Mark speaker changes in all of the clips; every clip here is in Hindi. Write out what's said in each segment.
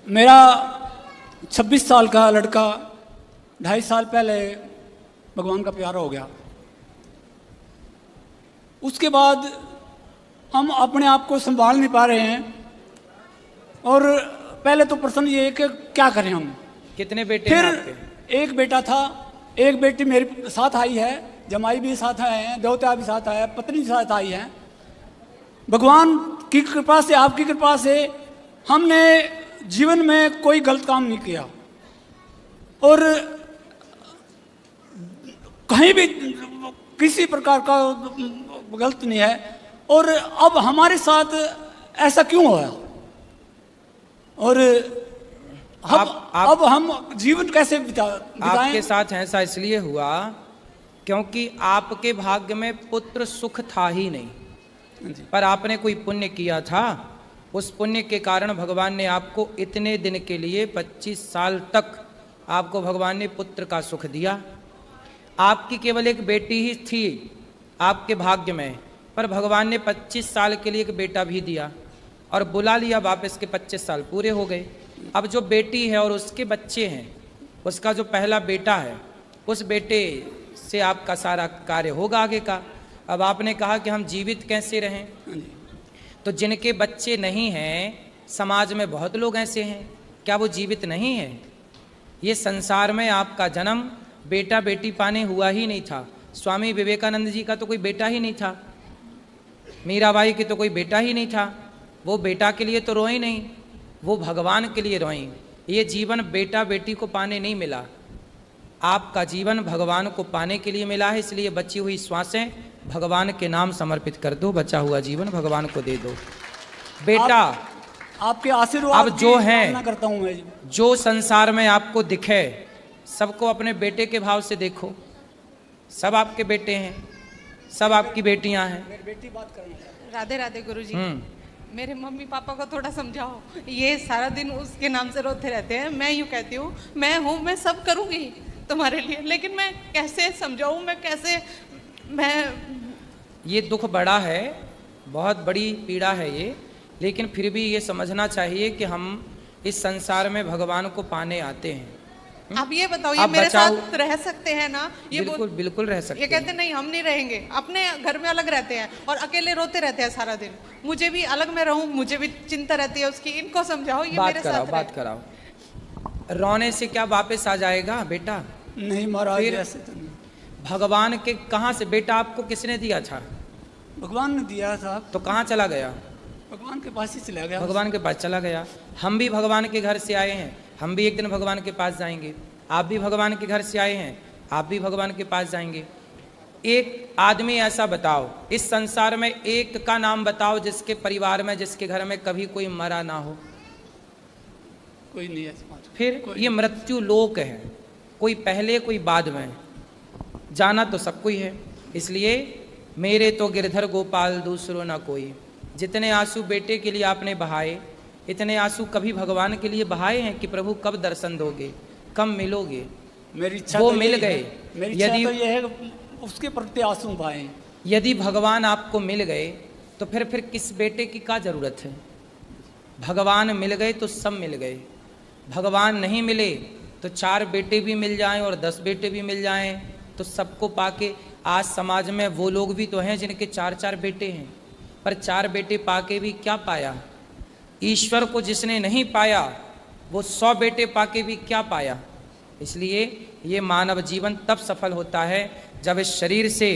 Speaker 1: मेरा 26 साल का लड़का 2.5 साल पहले भगवान का प्यारा हो गया। उसके बाद हम अपने आप को संभाल नहीं पा रहे हैं। और पहले तो प्रश्न ये है कि क्या करें हम।
Speaker 2: कितने बेटे
Speaker 1: फिर
Speaker 2: हैं आपके?
Speaker 1: एक बेटा था, एक बेटी मेरे साथ आई है, जमाई भी साथ आए हैं, देवता भी साथ आया, पत्नी भी साथ आई है। भगवान की कृपा से, आपकी कृपा से हमने जीवन में कोई गलत काम नहीं किया और कहीं भी किसी प्रकार का गलत नहीं है। और अब हमारे साथ ऐसा क्यों हुआ? और अब हम जीवन कैसे बिताएं?
Speaker 2: आपके साथ ऐसा इसलिए हुआ क्योंकि आपके भाग्य में पुत्र सुख था ही नहीं, पर आपने कोई पुण्य किया था। उस पुण्य के कारण भगवान ने आपको इतने दिन के लिए 25 साल तक आपको भगवान ने पुत्र का सुख दिया। आपकी केवल एक बेटी ही थी आपके भाग्य में, पर भगवान ने 25 साल के लिए एक बेटा भी दिया और बुला लिया वापस के 25 साल पूरे हो गए। अब जो बेटी है और उसके बच्चे हैं, उसका जो पहला बेटा है, उस बेटे से आपका सारा कार्य होगा आगे का। अब आपने कहा कि हम जीवित कैसे रहें, तो जिनके बच्चे नहीं हैं, समाज में बहुत लोग ऐसे हैं, क्या वो जीवित नहीं है? ये संसार में आपका जन्म बेटा बेटी पाने हुआ ही नहीं था। स्वामी विवेकानंद जी का तो कोई बेटा ही नहीं था, मीराबाई की तो कोई बेटा ही नहीं था। वो बेटा के लिए तो रोई नहीं, वो भगवान के लिए रोई। ये जीवन बेटा बेटी को पाने नहीं मिला, आपका जीवन भगवान को पाने के लिए मिला है। इसलिए बची हुई श्वासें भगवान के नाम समर्पित कर दो, बचा हुआ जीवन भगवान को दे दो। बेटा
Speaker 1: आपके आशीर्वाद
Speaker 2: अब जो है,
Speaker 1: करता हूं मैं,
Speaker 2: जो संसार में आपको दिखे सबको अपने बेटे के भाव से देखो। सब आपके बेटे हैं, सब आपकी बेटियां हैं।
Speaker 1: बेटी बात करना।
Speaker 3: राधे राधे गुरुजी। मेरे मम्मी पापा को थोड़ा समझाओ, ये सारा दिन उसके नाम से रोते रहते हैं। मैं यूँ कहती हूँ, मैं हूँ, मैं सब करूँगी तुम्हारे लिए, लेकिन मैं कैसे समझाऊँ, मैं कैसे, मैं
Speaker 2: ये दुख बड़ा है, बहुत बड़ी पीड़ा है ये, लेकिन फिर भी ये समझना चाहिए कि हम इस संसार में भगवान को पाने आते हैं।
Speaker 3: आप ये बताओ, ये मेरे साथ रह सकते हैं ना? ये
Speaker 2: बिल्कुल बिल्कुल रह सकते हैं।
Speaker 3: ये कहते नहीं हम नहीं रहेंगे, अपने घर में अलग रहते हैं और अकेले रोते रहते हैं सारा दिन। मुझे भी अलग में रहूं, मुझे भी चिंता रहती है उसकी। इनको समझाओ, ये मेरे साथ रहे।
Speaker 2: बात कराओ। रोने से क्या वापस आ जाएगा बेटा?
Speaker 1: नहीं महाराज, ऐसे तो नहीं।
Speaker 2: भगवान के कहाँ से बेटा आपको किसने दिया था?
Speaker 1: भगवान ने दिया था।
Speaker 2: तो कहाँ चला गया?
Speaker 1: भगवान के पास ही चला गया।
Speaker 2: भगवान के पास चला गया। हम भी भगवान के घर से आए हैं, हम भी एक दिन भगवान के पास जाएंगे। आप भी भगवान के घर से आए हैं, आप भी भगवान के पास जाएंगे। एक आदमी ऐसा बताओ, इस संसार में एक का नाम बताओ जिसके परिवार में, जिसके घर में कभी कोई मरा ना हो।
Speaker 1: कोई नहीं है।
Speaker 2: फिर ये मृत्यु लोक है, कोई पहले कोई बाद में, जाना तो सब कोई है। इसलिए मेरे तो गिरधर गोपाल दूसरों ना कोई। जितने आंसू बेटे के लिए आपने बहाए, इतने आंसू कभी भगवान के लिए बहाए हैं कि प्रभु कब दर्शन दोगे, कब मिलोगे?
Speaker 1: मेरी इच्छा
Speaker 2: वो
Speaker 1: तो
Speaker 2: मिल गए।
Speaker 1: यदि तो ये है उसके प्रति आंसू बहाए।
Speaker 2: यदि भगवान आपको मिल गए तो फिर किस बेटे की क्या जरूरत है? भगवान मिल गए तो सब मिल गए। भगवान नहीं मिले तो 4 बेटे भी मिल जाएं और 10 बेटे भी मिल जाएं तो सबको पाके, आज समाज में वो लोग भी तो हैं जिनके 4-4 बेटे हैं, पर 4 बेटे पाके भी क्या पाया? ईश्वर को जिसने नहीं पाया वो 100 बेटे पाके भी क्या पाया? इसलिए ये मानव जीवन तब सफल होता है जब इस शरीर से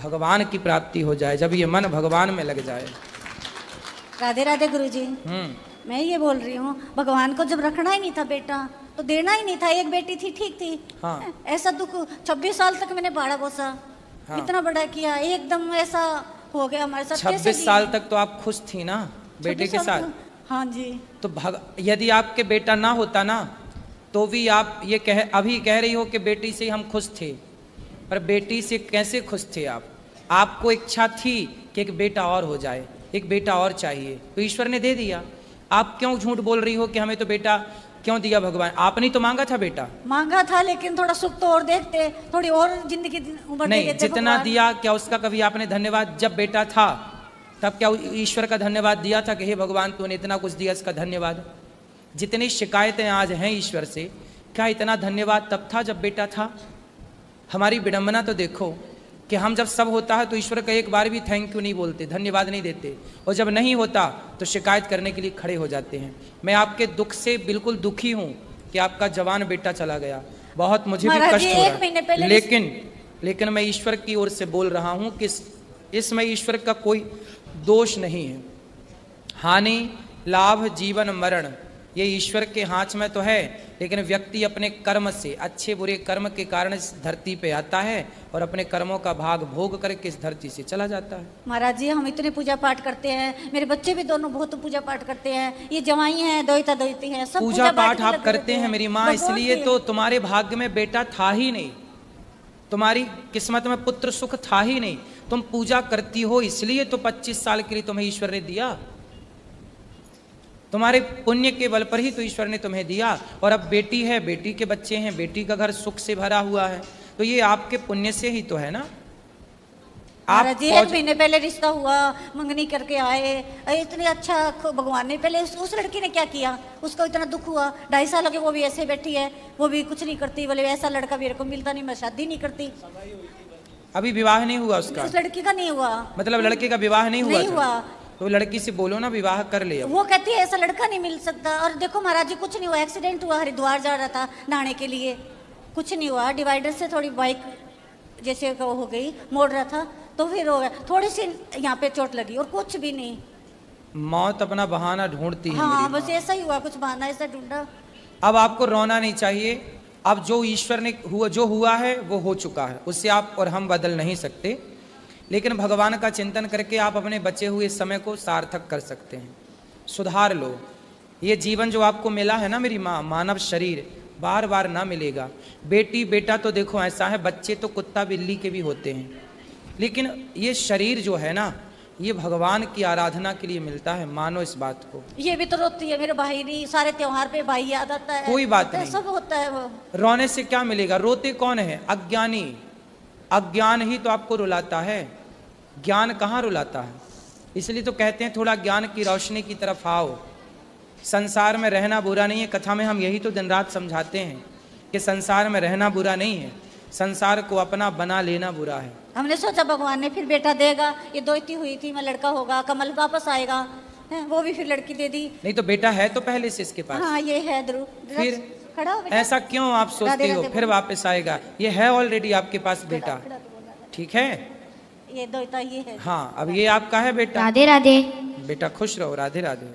Speaker 2: भगवान की प्राप्ति हो जाए, जब ये मन भगवान में लग जाए।
Speaker 4: राधे राधे गुरुजी। मैं ये बोल रही हूँ, भगवान को जब रखना ही नहीं था बेटा तो देना ही नहीं था। एक बेटी थी, ठीक थी।
Speaker 2: हाँ।
Speaker 4: ऐसा दुख 26 साल तक मैंने बाड़ा पोसा। हाँ। इतना बड़ा किया, एकदम ऐसा हो गया हमारे साथ।
Speaker 2: 26 साल तक तो आप खुश थी ना बेटे के साथ?
Speaker 4: हाँ जी।
Speaker 2: तो यदि आपके बेटा ना होता ना तो भी आप ये अभी कह रही हो कि बेटी से हम खुश थे, पर बेटी से कैसे खुश थे आप? आपको इच्छा थी कि एक बेटा और हो जाए, एक बेटा और चाहिए, तो ईश्वर ने दे दिया। आप क्यों झूठ बोल रही हो कि हमें तो बेटा क्यों दिया भगवान? आपने तो मांगा था बेटा।
Speaker 4: मांगा था, लेकिन थोड़ा सुख तो और देखते, थोड़ी और जिंदगी
Speaker 2: नहीं, जितना दिया क्या उसका कभी आपने धन्यवाद? जब बेटा था तब क्या ईश्वर का धन्यवाद दिया था कि हे भगवान तूने इतना कुछ दिया, इसका धन्यवाद? जितनी शिकायतें आज हैं ईश्वर से, क्या इतना धन्यवाद तब था जब बेटा था? हमारी विडंबना तो देखो कि हम जब सब होता है तो ईश्वर का एक बार भी थैंक यू नहीं बोलते, धन्यवाद नहीं देते, और जब नहीं होता तो शिकायत करने के लिए खड़े हो जाते हैं। मैं आपके दुख से बिल्कुल दुखी हूँ कि आपका जवान बेटा चला गया, बहुत मुझे भी कष्ट हो रहा है, लेकिन मैं ईश्वर की ओर से बोल रहा हूँ कि इसमें ईश्वर का कोई दोष नहीं है। हानि लाभ जीवन मरण ये ईश्वर के हाथ में तो है, लेकिन व्यक्ति अपने कर्म से, अच्छे बुरे कर्म के कारण इस धरती पे आता है और अपने कर्मों का भाग भोग करके इस धरती से चला जाता है।
Speaker 4: महाराज जी हम इतने पूजा पाठ करते हैं, मेरे बच्चे भी दोनों बहुत पूजा पाठ करते हैं, ये जवाई हैं, दोहिता दोहिती हैं, सब
Speaker 2: पूजा पाठ आप करते हैं मेरी माँ, इसलिए तो तुम्हारे भाग्य में बेटा था ही नहीं, तुम्हारी किस्मत में पुत्र सुख था ही नहीं। तुम पूजा करती हो इसलिए तो 25 साल के लिए तुम्हें ईश्वर ने दिया, तुम्हारे पुण्य के बल पर ही तो ईश्वर ने तुम्हें दिया। और अब बेटी है, बेटी के बच्चे हैं, बेटी का घर सुख से भरा हुआ है, तो ये आपके पुण्य से ही तो है ना।
Speaker 4: आप जी 1 महीने पहले रिश्ता हुआ, मंगनी करके आए, इतने अच्छा भगवान ने पहले उस लड़की ने क्या किया, उसको इतना दुख हुआ, 2.5 साल के वो भी ऐसे बैठी है, वो भी कुछ नहीं करती, बोले ऐसा लड़का मेरे को मिलता नहीं, मैं शादी नहीं करती।
Speaker 2: अभी विवाह नहीं हुआ उसका?
Speaker 4: उस लड़की का नहीं हुआ,
Speaker 2: मतलब लड़के का विवाह नहीं हुआ?
Speaker 4: नहीं हुआ।
Speaker 2: तो लड़की से बोलो ना विवाह कर ले।
Speaker 4: वो कहती है ऐसा लड़का नहीं मिल सकता। और देखो महाराज जी कुछ नहीं हुआ, एक्सीडेंट हुआ, हरिद्वार जा रहा था नहाने के लिए, कुछ नहीं हुआ, डिवाइडर से थोड़ी बाइक जैसे हो गई, मोड़ रहा था तो फिर हो गया, थोड़ी सी यहाँ पे चोट लगी और कुछ भी नहीं।
Speaker 2: मौत अपना बहाना ढूंढती है।
Speaker 4: हाँ बस ऐसा ही हुआ, कुछ बहाना ऐसा ढूंढा।
Speaker 2: अब आपको रोना नहीं चाहिए, अब जो ईश्वर ने जो हुआ है वो हो चुका है, उससे आप और हम बदल नहीं सकते, लेकिन भगवान का चिंतन करके आप अपने बचे हुए समय को सार्थक कर सकते हैं, सुधार लो। ये जीवन जो आपको मिला है ना मेरी माँ, मानव शरीर बार बार ना मिलेगा। बेटी बेटा तो देखो ऐसा है, बच्चे तो कुत्ता बिल्ली के भी होते हैं, लेकिन ये शरीर जो है ना ये भगवान की आराधना के लिए मिलता है, मानो इस बात को।
Speaker 4: ये भी तो रोती है, मेरे भाई नहीं, सारे त्योहार पे भाई याद आता है।
Speaker 2: कोई बात नहीं,
Speaker 4: सब होता है वो।
Speaker 2: रोने से क्या मिलेगा? रोते कौन है? अज्ञानी। अज्ञान ही तो आपको रुलाता है, ज्ञान कहाँ रुलाता है। इसलिए तो कहते हैं थोड़ा ज्ञान की रोशनी की तरफ आओ। संसार में रहना बुरा नहीं है, कथा में हम यही तो दिन रात समझाते हैं कि संसार में रहना बुरा नहीं है, संसार को अपना बना लेना बुरा है।
Speaker 4: हमने सोचा भगवान ने फिर बेटा देगा, ये दोहिती हुई थी, मैं लड़का होगा, कमल वापस आएगा, है वो भी फिर लड़की दे दी।
Speaker 2: नहीं तो बेटा है तो पहले से इसके पास।
Speaker 4: हाँ ये है ध्रुव,
Speaker 2: फिर
Speaker 4: खड़ा हो बेटा।
Speaker 2: ऐसा क्यों आप सोचते हो फिर वापस आएगा? ये है ऑलरेडी आपके पास बेटा, ठीक है,
Speaker 4: ये दोहिता ये है।
Speaker 2: हाँ अब ये आपका है बेटा।
Speaker 5: राधे राधे
Speaker 2: बेटा खुश रहो। राधे राधे।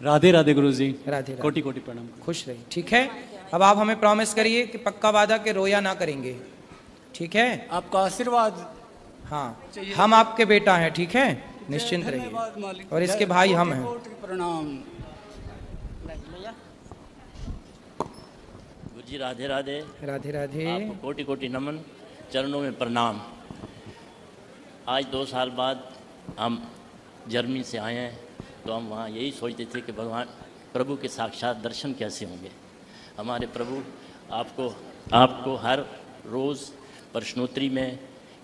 Speaker 6: राधे राधे गुरुजी।
Speaker 2: राधे
Speaker 6: कोटि कोटि प्रणाम।
Speaker 2: खुश रहिए, ठीक है। अब आप हमें प्रॉमिस करिए कि पक्का वादा के रोया ना करेंगे, ठीक है?
Speaker 1: आपका आशीर्वाद।
Speaker 2: हाँ हम आपके बेटा हैं, ठीक है, निश्चिंत रहिए, और इसके भाई हम हैं।
Speaker 1: प्रणाम।
Speaker 7: गुरुजी राधे राधे।
Speaker 2: राधे राधे।
Speaker 7: आपको कोटि कोटि नमन, चरणों में प्रणाम। आज 2 साल बाद हम जर्मनी से आए हैं, तो हम वहाँ यही सोचते थे कि भगवान प्रभु के साक्षात दर्शन कैसे होंगे। हमारे प्रभु आपको हर रोज़ प्रश्नोत्तरी में,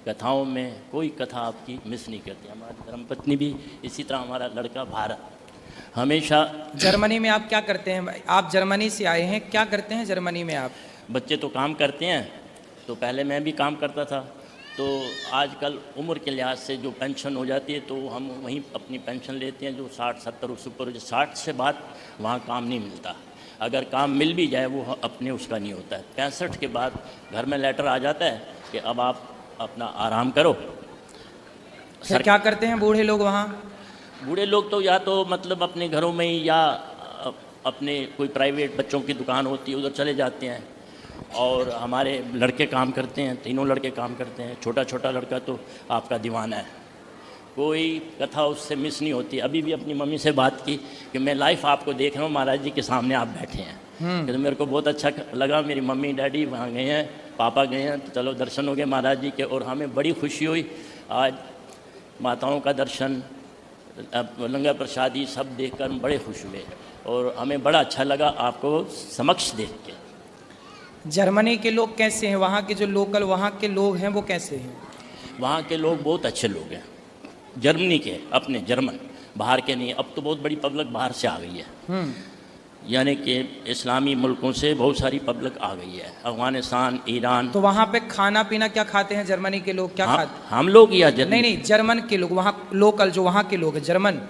Speaker 7: कथाओं में कोई कथा आपकी मिस नहीं करती। हमारी धर्मपत्नी भी इसी तरह, हमारा लड़का भारत हमेशा।
Speaker 2: जर्मनी में आप क्या करते हैं? आप जर्मनी से आए हैं, क्या करते हैं जर्मनी में आप?
Speaker 7: बच्चे तो काम करते हैं, तो पहले मैं भी काम करता था, तो आजकल उम्र के लिहाज से जो पेंशन हो जाती है तो हम वहीं अपनी पेंशन लेते हैं, जो 60-70 उस ऊपर। 60 से बाद वहाँ काम नहीं मिलता, अगर काम मिल भी जाए वो अपने उसका नहीं होता है। 65 के बाद घर में लेटर आ जाता है कि अब आप अपना आराम करो।
Speaker 2: सर क्या करते हैं बूढ़े लोग वहाँ?
Speaker 7: बूढ़े लोग तो या तो मतलब अपने घरों में ही, या अपने कोई प्राइवेट बच्चों की दुकान होती है उधर चले जाते हैं, और हमारे लड़के काम करते हैं, 3 लड़के काम करते हैं। छोटा छोटा लड़का तो आपका दीवाना है, कोई कथा उससे मिस नहीं होती। अभी भी अपनी मम्मी से बात की कि मैं लाइव आपको देख रहा हूँ, महाराज जी के सामने आप बैठे हैं। तो मेरे को बहुत अच्छा लगा। मेरी मम्मी डैडी वहाँ गए हैं, पापा गए हैं, तो चलो दर्शन हो गए महाराज जी के, और हमें बड़ी खुशी हुई। आज माताओं का दर्शन, लंगर प्रसादी सब देखकर हम बड़े खुश हुए, और हमें बड़ा अच्छा लगा आपको समक्ष देख के।
Speaker 2: जर्मनी के लोग कैसे हैं? वहाँ के जो लोकल वहाँ के लोग हैं वो कैसे हैं?
Speaker 7: वहाँ के लोग बहुत अच्छे लोग हैं, जर्मनी के, अपने जर्मन, बाहर के नहीं। अब तो बहुत बड़ी पब्लिक बाहर से आ गई है, यानी कि इस्लामी मुल्कों से बहुत सारी पब्लिक आ गई है, अफगानिस्तान, ईरान।
Speaker 2: तो वहाँ पे खाना पीना क्या खाते हैं जर्मनी के लोग, क्या खाते?
Speaker 7: हम लोग या
Speaker 2: नहीं, जर्मन के लोग, वहाँ लोकल जो वहाँ के लोग हैं जर्मन,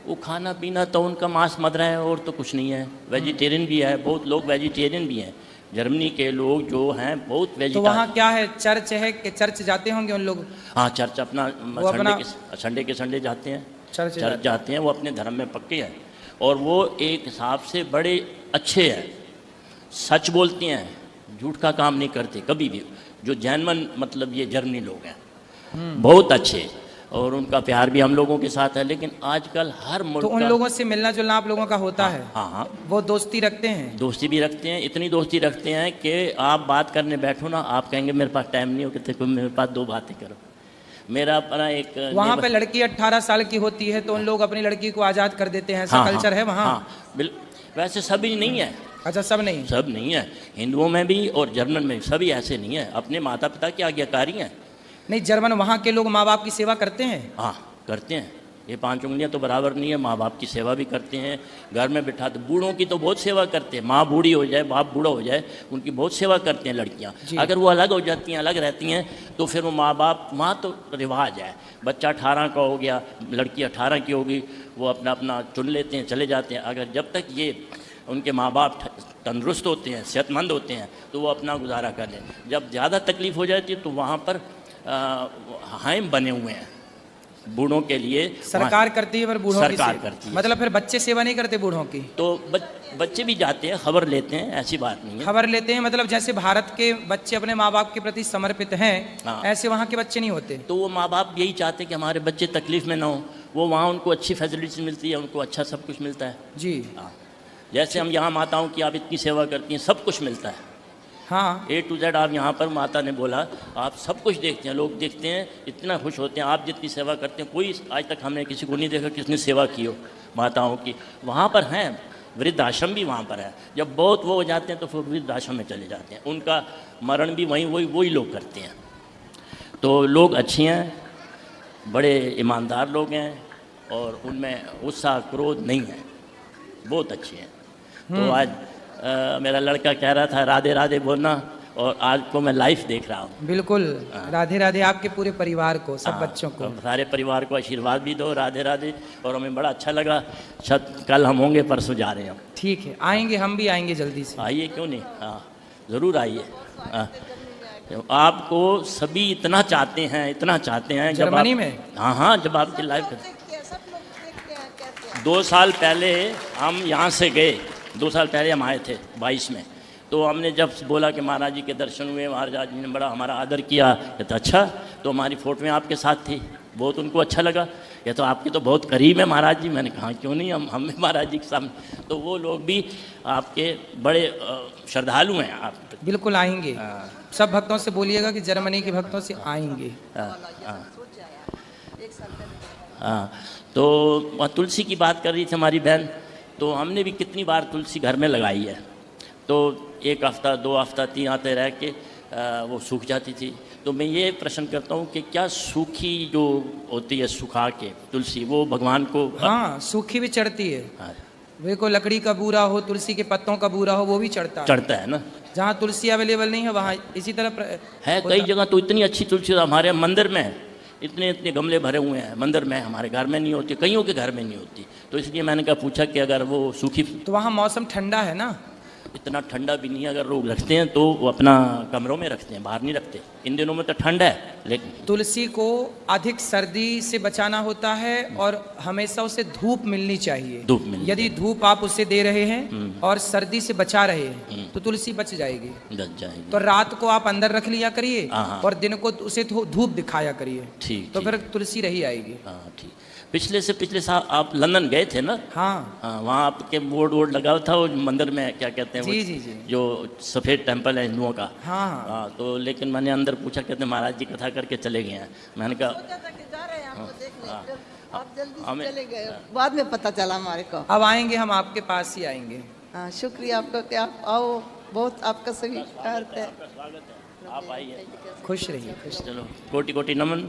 Speaker 7: वो खाना पीना तो उनका मांस मदरा है और तो कुछ नहीं है। वेजिटेरियन भी है, बहुत लोग वेजिटेरियन भी हैं। जर्मनी के लोग जो हैं बहुत
Speaker 2: तो
Speaker 7: वेजिटेरियन।
Speaker 2: वहाँ क्या है, चर्च है कि चर्च जाते होंगे उन लोग?
Speaker 7: हाँ, चर्च अपना संडे के संडे जाते हैं, चर्च जाते हैं। वो अपने धर्म में पक्के हैं और वो एक हिसाब से बड़े अच्छे हैं, सच बोलते हैं, झूठ का काम नहीं करते कभी भी। जो जैनमन मतलब ये जर्मनी लोग हैं बहुत अच्छे, और उनका प्यार भी हम लोगों के साथ है। लेकिन आजकल हर मुल्क
Speaker 2: तो उन लोगों से मिलना जुलना आप लोगों का होता है?
Speaker 7: हाँ,
Speaker 2: वो दोस्ती रखते हैं? दोस्ती
Speaker 7: भी रखते हैं, इतनी दोस्ती रखते हैं कि आप बात करने बैठो ना, आप कहेंगे मेरे पास टाइम नहीं हो, कहते मेरे पास 2 बातें करो। मेरा अपना एक
Speaker 2: वहाँ पे लड़की 18 साल की होती है तो उन लोग अपनी लड़की को आज़ाद कर देते हैं, ऐसा कल्चर है वहाँ?
Speaker 7: वैसे सभी नहीं है।
Speaker 2: अच्छा, सब नहीं
Speaker 7: है, हिंदुओं में भी और जर्मन में सभी ऐसे नहीं है, अपने माता पिता की आज्ञाकारी हैं।
Speaker 2: नहीं, जर्मन वहाँ के लोग माँ बाप की सेवा करते हैं?
Speaker 7: हाँ, करते हैं। ये 5 उंगलियाँ तो बराबर नहीं है, माँ बाप की सेवा भी करते हैं। घर में बिठाते, बूढ़ों की तो बहुत सेवा करते हैं। माँ बूढ़ी हो जाए, बाप बूढ़ा हो जाए, उनकी बहुत सेवा करते हैं लड़कियाँ। अगर वो अलग हो जाती हैं, अलग रहती हैं, तो फिर वो माँ तो रिवाज है। बच्चा 18 का हो गया, लड़की 18 की होगी, वो अपना चुन लेते हैं, चले जाते हैं। अगर जब तक ये उनके माँ बाप तंदुरुस्त होते हैं, सेहतमंद होते हैं, तो वो अपना गुजारा कर लें। जब ज़्यादा तकलीफ़ हो जाती है तो वहाँ पर हाइम बने हुए हैं बूढ़ों के लिए।
Speaker 2: सरकार करती है पर बूढ़ों की
Speaker 7: सरकार करती है।
Speaker 2: मतलब फिर बच्चे सेवा नहीं करते बूढ़ों की?
Speaker 7: तो बच्चे भी जाते हैं, खबर लेते हैं, ऐसी बात नहीं है।
Speaker 2: खबर लेते हैं मतलब जैसे भारत के बच्चे अपने माँ बाप के प्रति समर्पित हैं, ऐसे वहाँ के बच्चे नहीं होते?
Speaker 7: तो वो माँ बाप यही चाहते हैं कि हमारे बच्चे तकलीफ में ना हो, वो वहाँ उनको अच्छी फैसिलिटी मिलती है, उनको अच्छा सब कुछ मिलता है
Speaker 2: जी।
Speaker 7: जैसे हम यहाँ माताओं की आप इतनी सेवा करती हैं, सब कुछ मिलता है।
Speaker 2: हाँ,
Speaker 7: A to Z आप यहाँ पर, माता ने बोला, आप सब कुछ देखते हैं, लोग देखते हैं, इतना खुश होते हैं। आप जितनी सेवा करते हैं, कोई आज तक हमने किसी को नहीं देखा किसने सेवा की हो माताओं की। वहाँ पर हैं, वृद्ध आश्रम भी वहाँ पर है। जब बहुत वो हो जाते हैं तो फिर वृद्ध आश्रम में चले जाते हैं, उनका मरण भी वही लोग करते हैं। तो लोग अच्छे हैं, बड़े ईमानदार लोग हैं और उनमें उत्साह क्रोध नहीं है, बहुत अच्छे हैं। तो आज मेरा लड़का कह रहा था राधे राधे बोलना, और आज को मैं लाइव देख रहा हूँ।
Speaker 2: बिल्कुल, राधे राधे आपके पूरे परिवार को, सब बच्चों को,
Speaker 7: सारे परिवार को आशीर्वाद भी दो, राधे राधे। और हमें बड़ा अच्छा लगा। कल हम होंगे, परसों जा रहे हैं हम।
Speaker 2: ठीक है, आएंगे, हम भी आएंगे जल्दी से।
Speaker 7: आइए, क्यों नहीं, हाँ ज़रूर आइए। आपको सभी इतना चाहते हैं
Speaker 2: जर्मनी में।
Speaker 7: हाँ, जब आपकी लाइव 2 साल पहले हम यहाँ से गए, 2 साल पहले हम आए थे 22 में। तो हमने जब बोला कि महाराज जी के दर्शन हुए, महाराज जी ने बड़ा हमारा आदर किया, ये तो अच्छा। तो हमारी फ़ोटो में आपके साथ थी, बहुत उनको अच्छा लगा। ये तो आपके तो बहुत करीब है महाराज जी। मैंने कहा क्यों नहीं, हम महाराज जी के सामने। तो वो लोग भी आपके बड़े श्रद्धालु हैं। आप
Speaker 2: बिल्कुल आएंगे, सब भक्तों से बोलिएगा कि जर्मनी के भक्तों से आएंगे।
Speaker 7: हाँ, तो तुलसी की बात कर रही थी हमारी बहन, तो हमने भी कितनी बार तुलसी घर में लगाई है। तो 1 हफ्ता 2 हफ्ता 3 आते रह के वो सूख जाती थी। तो मैं ये प्रश्न करता हूँ कि क्या सूखी जो होती है, सुखा के तुलसी, वो भगवान को?
Speaker 2: हाँ, सूखी भी चढ़ती है। वे को लकड़ी का बूरा हो, तुलसी के पत्तों का बूरा हो, वो भी चढ़ता
Speaker 7: है ना।
Speaker 2: जहाँ तुलसी अवेलेबल नहीं है वहाँ इसी तरह
Speaker 7: है। कई जगह तो इतनी अच्छी तुलसी हमारे मंदिर में इतने गमले भरे हुए हैं मंदिर में, हमारे घर में नहीं होती, कईयों के घर में नहीं होती। तो इसलिए मैंने कहा पूछा कि अगर वो सूखी,
Speaker 2: तो वहाँ मौसम ठंडा है ना?
Speaker 7: इतना ठंडा भी नहीं है। अगर लोग रखते हैं तो वो अपना कमरों में रखते हैं, बाहर नहीं रखते। इन दिनों में तो ठंड है। लेकिन
Speaker 2: तुलसी को अधिक सर्दी से बचाना होता है और हमेशा उसे धूप मिलनी चाहिए। यदि धूप आप उसे दे रहे हैं और सर्दी से बचा रहे हैं तो तुलसी बच जाएगी। तो रात को आप अंदर रख लिया करिए और दिन को उसे धूप दिखाया करिए, ठीक, तो फिर तुलसी रही आएगी।
Speaker 7: ठीक। पिछले साल आप लंदन गए थे ना?
Speaker 2: हाँ,
Speaker 7: वहाँ आपके बोर्ड लगा था वो मंदिर में, क्या कहते हैं,
Speaker 2: जी,
Speaker 7: जो सफ़ेद टेम्पल है हिंदुओं का।
Speaker 2: हाँ,
Speaker 7: तो लेकिन मैंने अंदर पूछा, कहते महाराज जी कथा करके चले गए हैं। मैंने कहा
Speaker 5: आप जल्दी चले गए, बाद में पता चला हमारे को।
Speaker 2: अब आएंगे, हम आपके पास ही आएंगे।
Speaker 5: हाँ, शुक्रिया आपका कि आप आओ, बहुत आपका स्वीकार है।
Speaker 7: आप आइए,
Speaker 2: खुश रहिए, खुश।
Speaker 7: चलो, कोटि कोटि नमन।